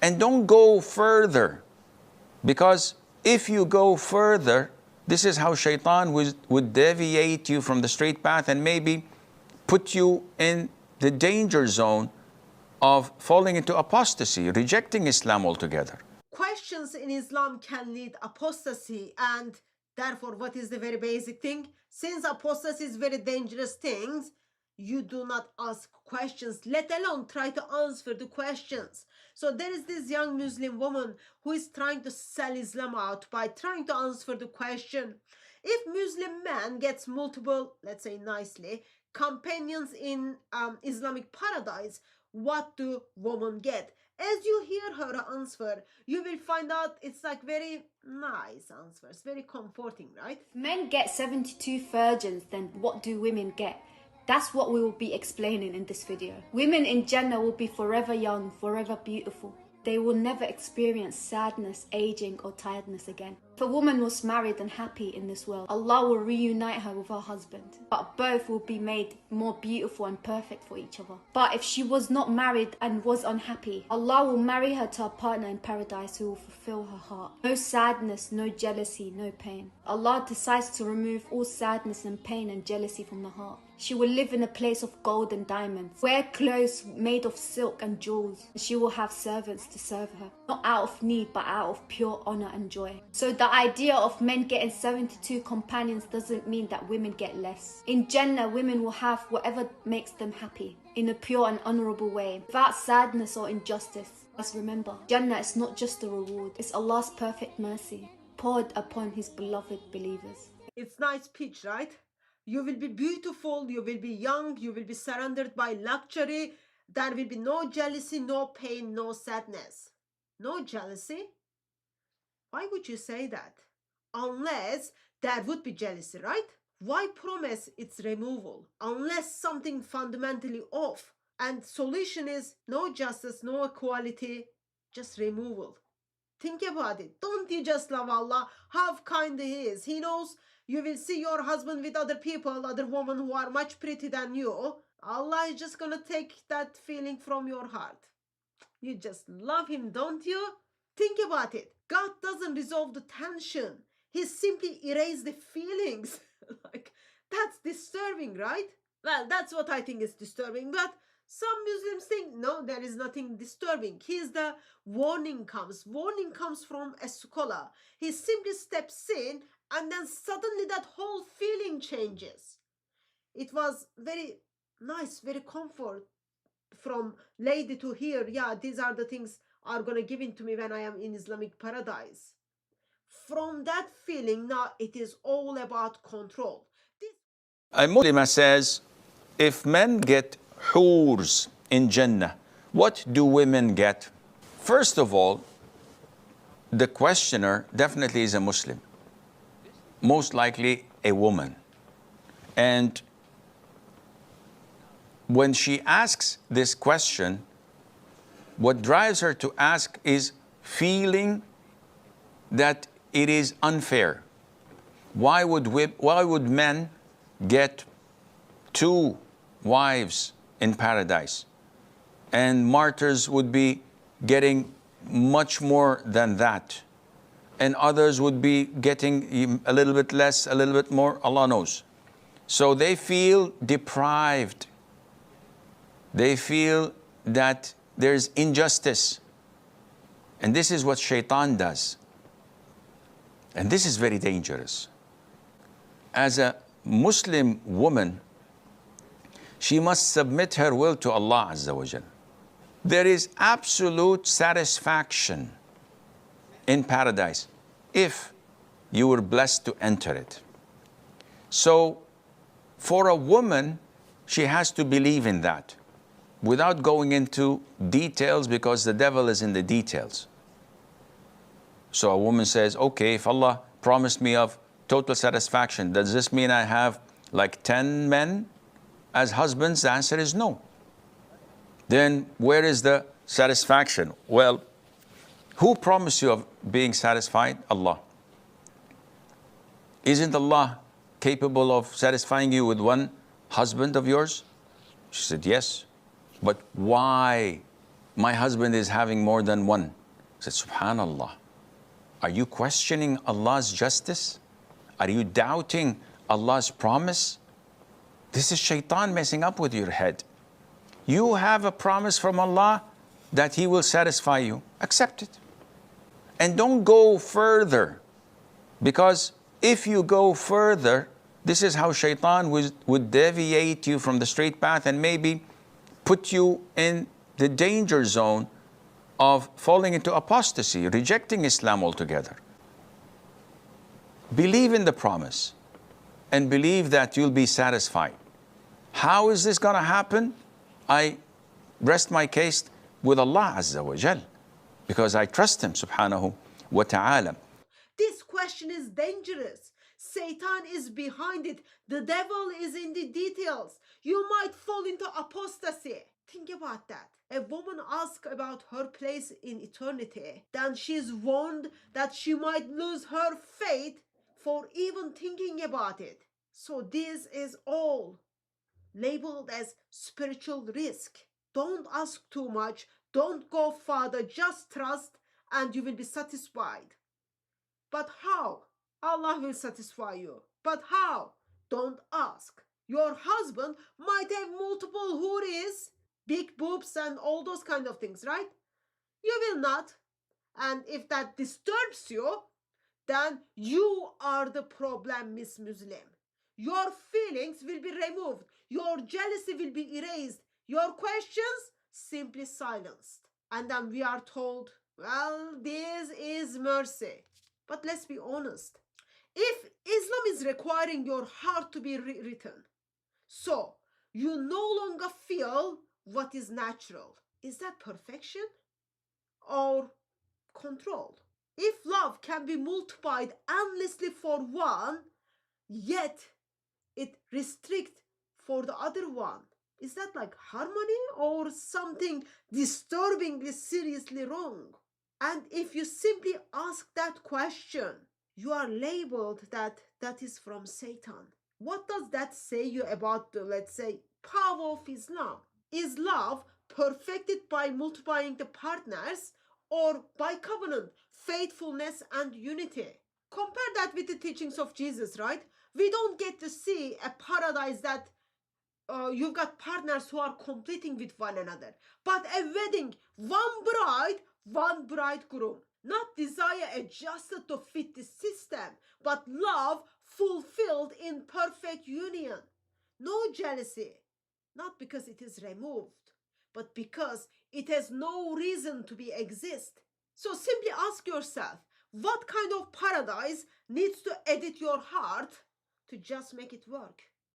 And don't go further, because if you go further, this is how shaitan would deviate you from the straight path and maybe put you in the danger zone of falling into apostasy, rejecting Islam altogether. Questions in Islam can lead apostasy, and therefore what is the very basic thing? Since apostasy is very dangerous things, you do not ask questions, let alone try to answer the questions. So there is this young Muslim woman who is trying to sell Islam out by trying to answer the question, if Muslim man gets multiple, let's say nicely, companions in Islamic paradise, what do women get? As you hear her answer, you will find out it's like very nice answers, very comforting, right? If men get 72 virgins, then what do women get? That's what we will be explaining in this video. Women in Jannah will be forever young, forever beautiful. They will never experience sadness, aging, or tiredness again. If a woman was married and happy in this world, Allah will reunite her with her husband. But both will be made more beautiful and perfect for each other. But if she was not married and was unhappy, Allah will marry her to a partner in paradise who will fulfill her heart. No sadness, no jealousy, no pain. Allah decides to remove all sadness and pain and jealousy from the heart. She will live in a place of gold and diamonds, wear clothes made of silk and jewels. She will have servants to serve her, not out of need but out of pure honor and joy. So the idea of men getting 72 companions doesn't mean that women get less. In Jannah, women will have whatever makes them happy, in a pure and honorable way, without sadness or injustice. Just remember, Jannah is not just a reward, it's Allah's perfect mercy, poured upon His beloved believers. It's nice pitch, right? You will be beautiful, you will be young, you will be surrounded by luxury. There will be no jealousy, no pain, no sadness. No jealousy? Why would you say that? Unless there would be jealousy, right? Why promise its removal? Unless something fundamentally off. And solution is no justice, no equality, just removal. Think about it. Don't you just love Allah? How kind He is. He knows you will see your husband with other people, other women who are much pretty than you. Allah is just gonna take that feeling from your heart. You just love Him, don't you? Think about it. God doesn't resolve the tension. He simply erases the feelings. Like, that's disturbing, right? Well, that's what I think is disturbing, but some Muslims think, no, there is nothing disturbing. Here's the warning comes. Warning comes from a scholar. He simply steps in, and then suddenly that whole feeling changes. It was very nice, very comfort from lady to hear, yeah, these are the things are going to give in to me when I am in Islamic paradise. From that feeling, now it is all about control. A Muslim says, if men get hurs in Jannah, what do women get? First of all, the questioner definitely is a Muslim, most likely a woman. And when she asks this question, what drives her to ask is feeling that it is unfair. Why would men get 2 wives in paradise, and martyrs would be getting much more than that, and others would be getting a little bit less, a little bit more, Allah knows. So they feel deprived. They feel that there's injustice. And this is what shaitan does. And this is very dangerous. As a Muslim woman, she must submit her will to Allah Azza wa Jal. There is absolute satisfaction in paradise if you were blessed to enter it. So for a woman, she has to believe in that without going into details, because the devil is in the details. So a woman says, okay, if Allah promised me of total satisfaction, does this mean I have like 10 men as husbands? The answer is no. Then where is the satisfaction? Well, who promised you of being satisfied? Allah. Isn't Allah capable of satisfying you with one husband of yours? She said, yes. But why my husband is having more than one. I said, Subhanallah. Are you questioning Allah's justice? Are you doubting Allah's promise? This is shaitan messing up with your head. You have a promise from Allah that He will satisfy you. Accept it. And don't go further. Because if you go further, this is how shaitan would deviate you from the straight path and maybe put you in the danger zone of falling into apostasy, rejecting Islam altogether. Believe in the promise and believe that you'll be satisfied. How is this going to happen? I rest my case with Allah Azza wa Jal because I trust Him subhanahu wa ta'ala. This question is dangerous. Satan is behind it. The devil is in the details. You might fall into apostasy. Think about that. A woman asks about her place in eternity, then she's warned that she might lose her faith for even thinking about it. So this is all labeled as spiritual risk. Don't ask too much. Don't go further. Just trust and you will be satisfied. But how? Allah will satisfy you. But how? Don't ask. Your husband might have multiple huris, big boobs and all those kind of things, right? You will not. And if that disturbs you, then you are the problem, Miss Muslim. Your feelings will be removed. Your jealousy will be erased. Your questions simply silenced. And then we are told, well, this is mercy. But let's be honest. If Islam is requiring your heart to be rewritten, so you no longer feel what is natural, is that perfection or control? If love can be multiplied endlessly for one, yet it restricts for the other one, is that like harmony or something disturbingly seriously wrong? And if you simply ask that question, you are labeled that is from Satan. What does that say you about the, let's say, power of Islam? Is love perfected by multiplying the partners or by covenant, faithfulness, and unity? Compare that with the teachings of Jesus, right? We don't get to see a paradise that you've got partners who are competing with one another, but a wedding, one bride, one bridegroom. Not desire adjusted to fit the system, but love fulfilled in perfect union. No jealousy, not because it is removed, but because it has no reason to be exist. So simply ask yourself, what kind of paradise needs to edit your heart to just make it work?